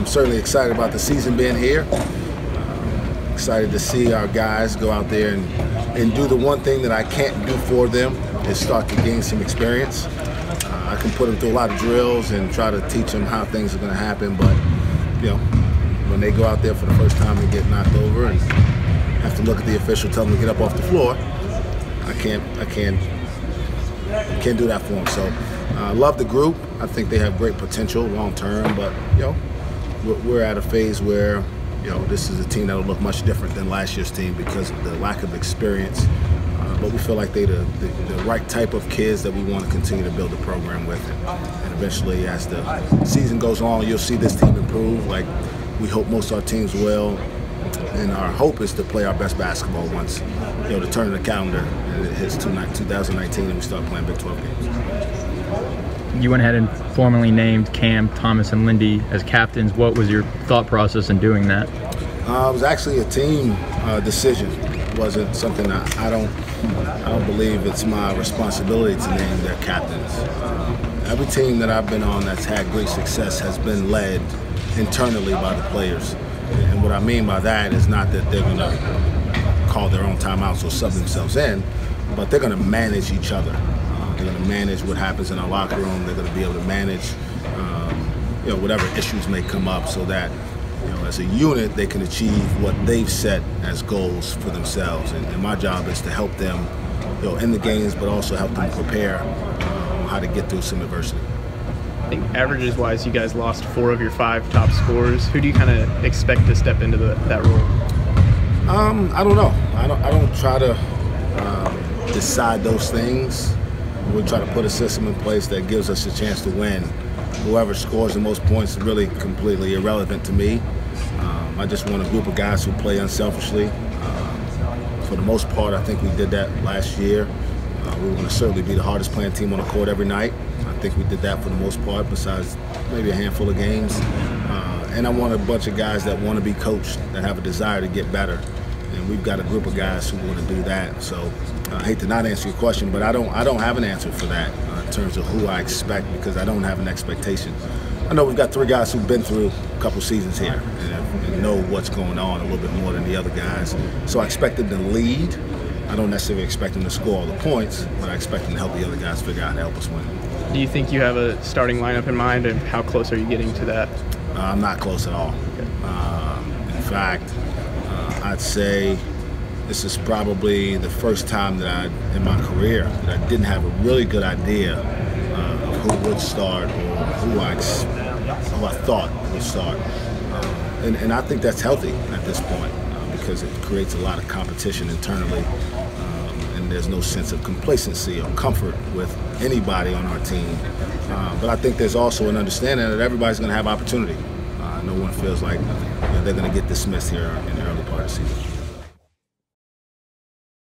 I'm certainly excited about the season being here. Excited to see our guys go out there and do the one thing that I can't do for them is start to gain some experience. I can put them through a lot of drills and try to teach them how things are going to happen, but when they go out there for the first time and get knocked over and have to look at the official, tell them to get up off the floor, I can't do that for them. So I love the group. I think they have great potential long term, but we're at a phase where this is a team that will look much different than last year's team because of the lack of experience. But we feel like they're the right type of kids that we want to continue to build the program with. And eventually, as the season goes on, you'll see this team improve. Like we hope most of our teams will. And our hope is to play our best basketball once the turn of the calendar and it hits 2019 and we start playing Big 12 games. You went ahead and formally named Cam, Thomas, and Lindy as captains. What was your thought process in doing that? It was actually a team decision. It wasn't something that I don't believe it's my responsibility to name their captains. Every team that I've been on that's had great success has been led internally by the players. And what I mean by that is not that they're going to call their own timeouts or sub themselves in, but they're going to manage each other. They're going to manage what happens in our locker room. They're going to be able to manage, whatever issues may come up, so that, as a unit, they can achieve what they've set as goals for themselves. And my job is to help them, in the games, but also help them prepare how to get through some adversity. I think averages-wise, you guys lost 4 of your 5 top scorers. Who do you kind of expect to step into that role? I don't know. I don't try to decide those things. We try to put a system in place that gives us a chance to win. Whoever scores the most points is really completely irrelevant to me. I just want a group of guys who play unselfishly. For the most part, I think we did that last year. We were going to certainly be the hardest playing team on the court every night. I think we did that for the most part, besides maybe a handful of games. And I want a bunch of guys that want to be coached, that have a desire to get better. And we've got a group of guys who want to do that. So I hate to not answer your question, but I don't have an answer for that in terms of who I expect, because I don't have an expectation. I know we've got 3 guys who've been through a couple seasons here and know what's going on a little bit more than the other guys. So I expect them to lead. I don't necessarily expect them to score all the points, but I expect them to help the other guys figure out how to help us win. Do you think you have a starting lineup in mind, and how close are you getting to that? I'm not close at all. In fact, I'd say this is probably the first time that in my career that I didn't have a really good idea of who would start or who I thought would start. And I think that's healthy at this point because it creates a lot of competition internally. And there's no sense of complacency or comfort with anybody on our team. But I think there's also an understanding that everybody's going to have opportunity. No one feels like they're going to get dismissed here in the early part of the season.